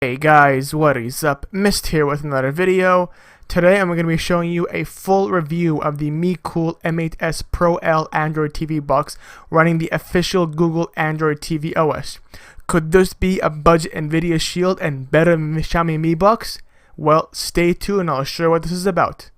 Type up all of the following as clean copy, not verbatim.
Hey guys, what is up? Mist here with another video. Today I'm going to be showing you a full review of the Mecool M8S Pro L Android TV box running the official Google Android TV OS. Could this be a budget Nvidia Shield and better than the Xiaomi Mi box? Well, stay tuned and I'll show you what this is about.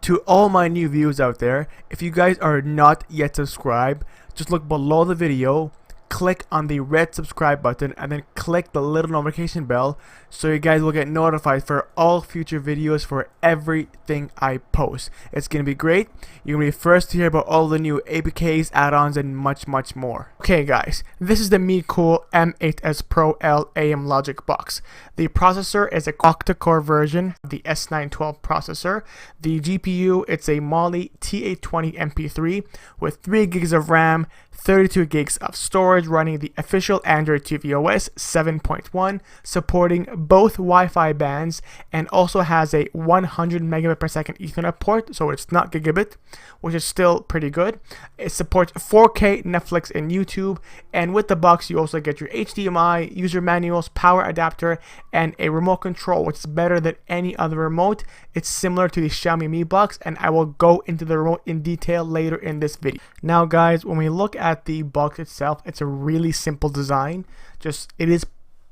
To all my new viewers out there, if you guys are not yet subscribed, just look below the video, click on the red subscribe button, and then click the little notification bell so you guys will get notified for all future videos for everything I post. It's going to be great. You're going to be first to hear about all the new APKs, add-ons, and much more. Okay guys, this is the Mecool M8S Pro L AM Logic box. The processor is a Octacore version of the S912 processor. The GPU, it's a Mali T820 MP3 with 3 gigs of RAM, 32 gigs of storage, running the official Android TV OS 7.1, supporting both Wi-Fi bands, and also has a 100 megabit per second Ethernet port, so it's not gigabit, which is still pretty good. It supports 4K, Netflix, and YouTube, and with the box you also get your HDMI, user manuals, power adapter, and a remote control, which is better than any other remote. It's similar to the Xiaomi Mi box, and I will go into the remote in detail later in this video. Now guys, when we look at the box itself, it's a really simple design. It is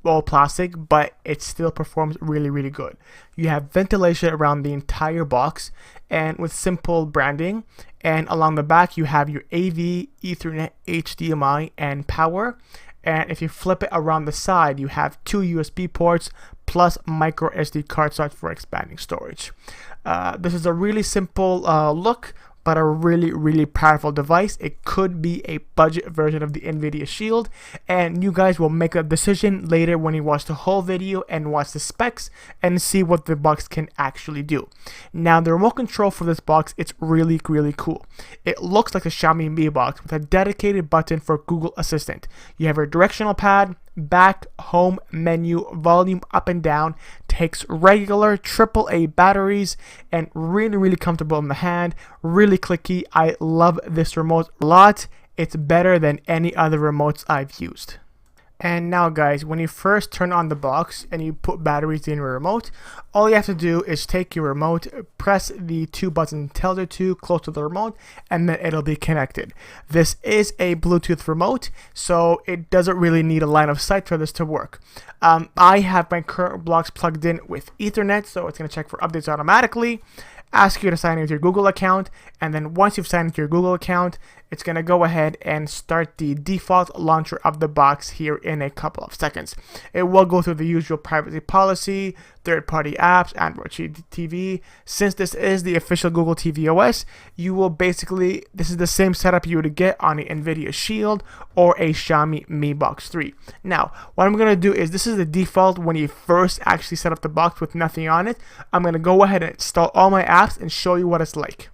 all plastic, but it still performs really good. You have ventilation around the entire box and with simple branding, and along the back you have your AV, Ethernet, HDMI, and power. And if you flip it around the side, you have 2 USB ports plus micro SD card slot for expanding storage. This is a really simple look, but a really powerful device. It could be a budget version of the Nvidia Shield, and you guys will make a decision later when you watch the whole video and watch the specs and see what the box can actually do. Now the remote control for this box, it's really cool. It looks like a Xiaomi Mi box with a dedicated button for Google Assistant. You have your directional pad, back, home, menu, volume up and down, takes regular AAA batteries, and really comfortable in the hand, really clicky. I love this remote a lot. It's better than any other remotes I've used. And now guys, when you first turn on the box and you put batteries in your remote, all you have to do is take your remote, press the 2 buttons tells you to close to the remote, and then it'll be connected. This is a Bluetooth remote, so it doesn't really need a line of sight for this to work. I have my current blocks plugged in with Ethernet, so it's going to check for updates automatically, ask you to sign in with your Google account, and then once you've signed into your Google account, it's going to go ahead and start the default launcher of the box here in a couple of seconds. It will go through the usual privacy policy, third-party apps, Android TV. Since this is the official Google TV OS, this is the same setup you would get on the Nvidia Shield or a Xiaomi Mi Box 3. Now, what I'm going to do is, this is the default when you first actually set up the box with nothing on it. I'm going to go ahead and install all my apps and show you what it's like.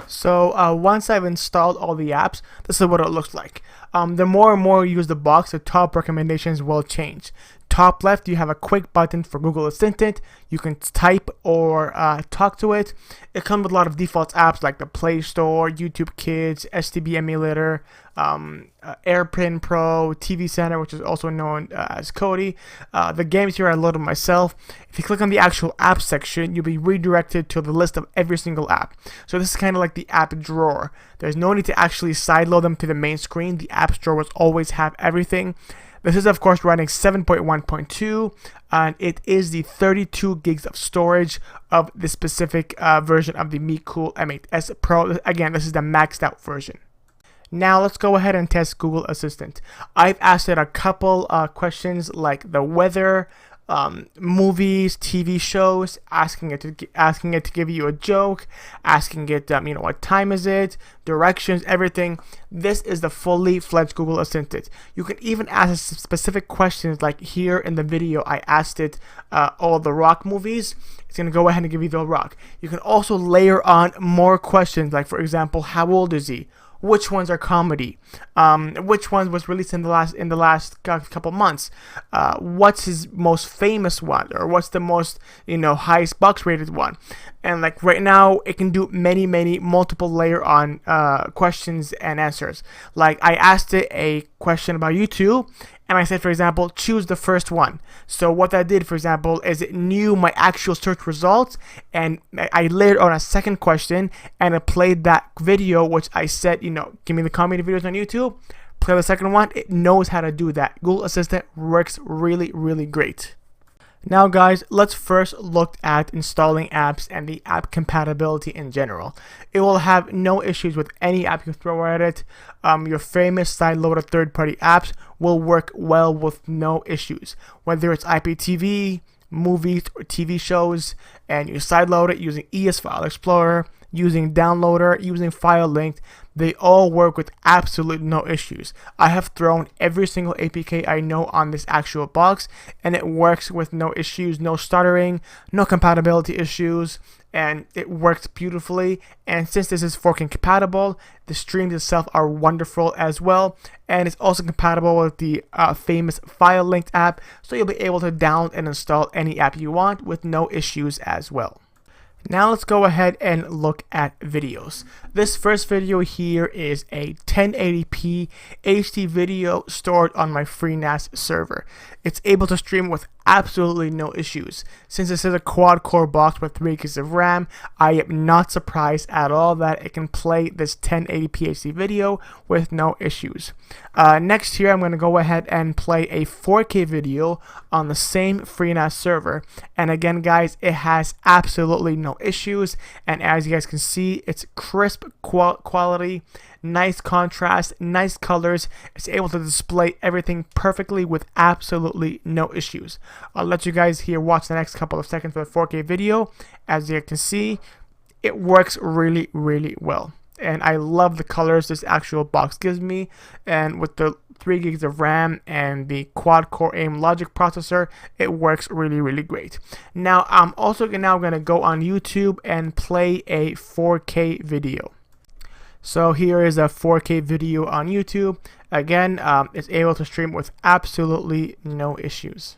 So once I've installed all the apps, this is what it looks like. The more and more you use the box, the top recommendations will change. Top left, you have a quick button for Google Assistant. You can type or talk to it. It comes with a lot of default apps like the Play Store, YouTube Kids, STB Emulator, AirPrint Pro, TV Center, which is also known as Kodi. The games here I loaded myself. If you click on the actual app section, you'll be redirected to the list of every single app. So this is kind of like the app drawer. There's no need to actually sideload them to the main screen. The app store will always have everything. This is of course running 7.1.2, and it is the 32 gigs of storage of the specific version of the Mecool M8S Pro. Again, this is the maxed out version. Now let's go ahead and test Google Assistant. I've asked it a couple questions like the weather, movies, TV shows, asking it to give you a joke, asking it what time is it, directions, everything. This is the fully fledged Google Assistant. You can even ask specific questions, like here in the video I asked it all the Rock movies. It's going to go ahead and give you the Rock. You can also layer on more questions, like for example, how old is he? which ones are comedy, which ones was released in the last couple months, what's his most famous one, or what's the most highest box rated one. And like right now, it can do many multiple layer on questions and answers. Like I asked it a question about YouTube, and I said, for example, choose the first one. So what that did, for example, is it knew my actual search results, and I layered on a second question, and it played that video, which I said, give me the comedy videos on YouTube, play the second one. It knows how to do that. Google Assistant works really great. Now guys, let's first look at installing apps and the app compatibility in general. It will have no issues with any app you throw at it. Your famous side-loaded third-party apps will work well with no issues. Whether it's IPTV, movies, or TV shows, and you side-load it using ES File Explorer, using Downloader, using FileLinked, they all work with absolutely no issues. I have thrown every single APK I know on this actual box, and it works with no issues, no stuttering, no compatibility issues, and it works beautifully. And since this is 4K compatible, the streams itself are wonderful as well, and it's also compatible with the famous FileLinked app, so you'll be able to download and install any app you want with no issues as well. Now let's go ahead and look at videos. This first video here is a 1080p HD video stored on my FreeNAS server. It's able to stream with absolutely no issues. Since this is a quad-core box with 3 gigs of RAM, I am not surprised at all that it can play this 1080p HD video with no issues. Next here, I'm going to go ahead and play a 4K video on the same FreeNAS server. And again, guys, it has absolutely no issues. And as you guys can see, it's crisp quality, nice contrast, nice colors. It's able to display everything perfectly with absolutely no issues. I'll let you guys here watch the next couple of seconds for the 4K video. As you can see, it works really well. And I love the colors this actual box gives me. And with the 3 gigs of RAM and the quad-core AIM logic processor, it works really great. Now, I'm also now going to go on YouTube and play a 4K video. So here is a 4K video on YouTube. Again, it's able to stream with absolutely no issues.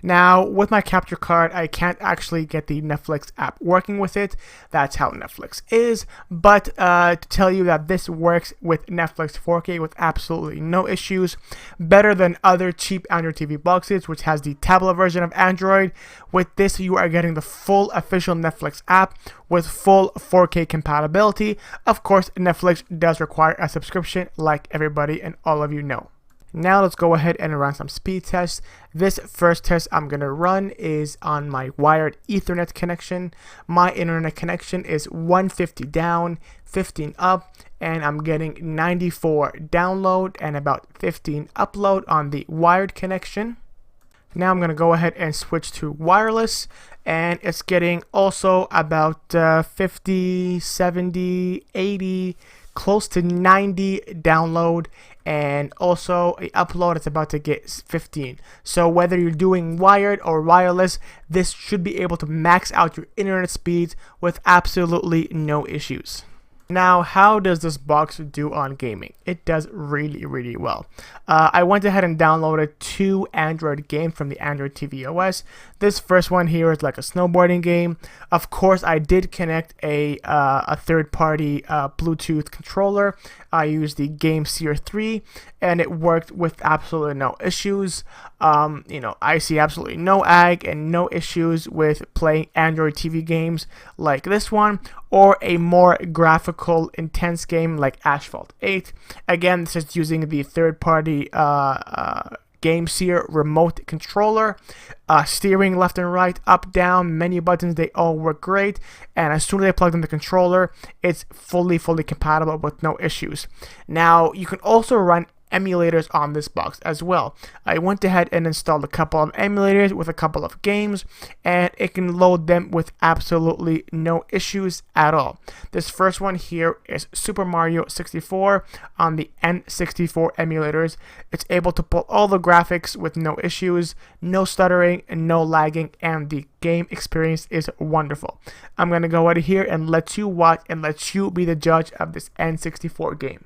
Now, with my capture card, I can't actually get the Netflix app working with it. That's how Netflix is. But to tell you that this works with Netflix 4K with absolutely no issues. Better than other cheap Android TV boxes, which has the tablet version of Android. With this, you are getting the full official Netflix app with full 4K compatibility. Of course, Netflix does require a subscription, like everybody and all of you know. Now let's go ahead and run some speed tests. This first test I'm going to run is on my wired Ethernet connection. My internet connection is 150 down, 15 up, and I'm getting 94 download and about 15 upload on the wired connection. Now I'm going to go ahead and switch to wireless, and it's getting also about 50, 70, 80, close to 90 download, and also a upload. It's about to get 15. So whether you're doing wired or wireless, this should be able to max out your internet speeds with absolutely no issues. Now, how does this box do on gaming? It does really well. I went ahead and downloaded 2 Android games from the Android TV OS. This first one here is like a snowboarding game. Of course, I did connect a third-party Bluetooth controller. I used the Game Seer 3, and it worked with absolutely no issues. I see absolutely no ag and no issues with playing Android TV games like this one, or a more graphical, intense game like Asphalt 8. Again, this is using the third-party Game Seer remote controller. Steering left and right, up, down, menu buttons, they all work great. And as soon as I plugged in the controller, it's fully compatible with no issues. Now, you can also run emulators on this box as well. I went ahead and installed a couple of emulators with a couple of games, and it can load them with absolutely no issues at all. This first one here is Super Mario 64 on the N64 emulators. It's able to pull all the graphics with no issues, no stuttering, no lagging, and the game experience is wonderful. I'm going to go out here and let you watch and let you be the judge of this N64 game.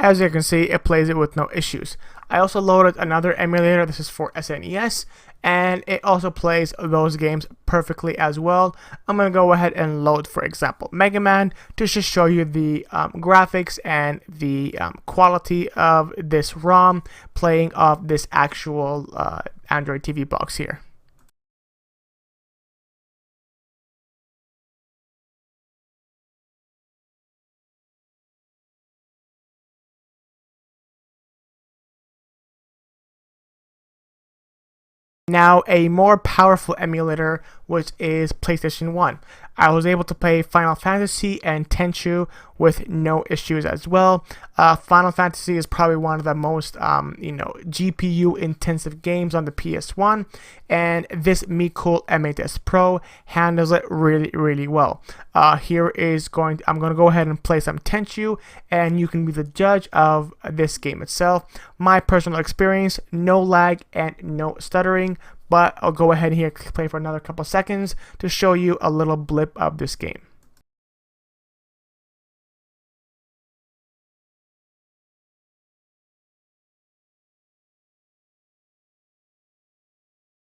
As you can see, it plays it with no issues. I also loaded another emulator. This is for SNES, and it also plays those games perfectly as well. I'm going to go ahead and load, for example, Mega Man to just show you the graphics and the quality of this ROM playing off this actual Android TV box here. Now, a more powerful emulator, which is PlayStation 1. I was able to play Final Fantasy and Tenchu with no issues as well. Final Fantasy is probably one of the most, GPU intensive games on the PS1, and this Mecool M8S Pro handles it really, really well. I'm going to go ahead and play some Tenchu, and you can be the judge of this game itself. My personal experience, no lag and no stuttering. But I'll go ahead here and play for another couple seconds to show you a little blip of this game.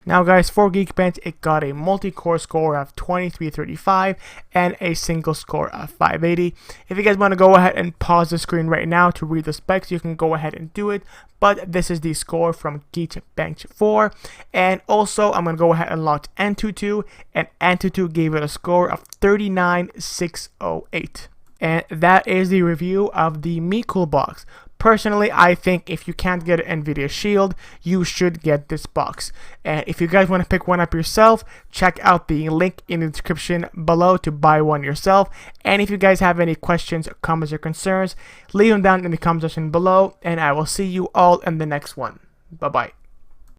Now guys, for Geekbench, it got a multi-core score of 2335 and a single score of 580. If you guys want to go ahead and pause the screen right now to read the specs, you can go ahead and do it. But this is the score from Geekbench 4. And also, I'm going to go ahead and launch Antutu, and Antutu gave it a score of 39608. And that is the review of the Mecool box. Personally, I think if you can't get an NVIDIA Shield, you should get this box. And if you guys want to pick one up yourself, check out the link in the description below to buy one yourself. And if you guys have any questions, comments, or concerns, leave them down in the comment section below, and I will see you all in the next one. Bye-bye.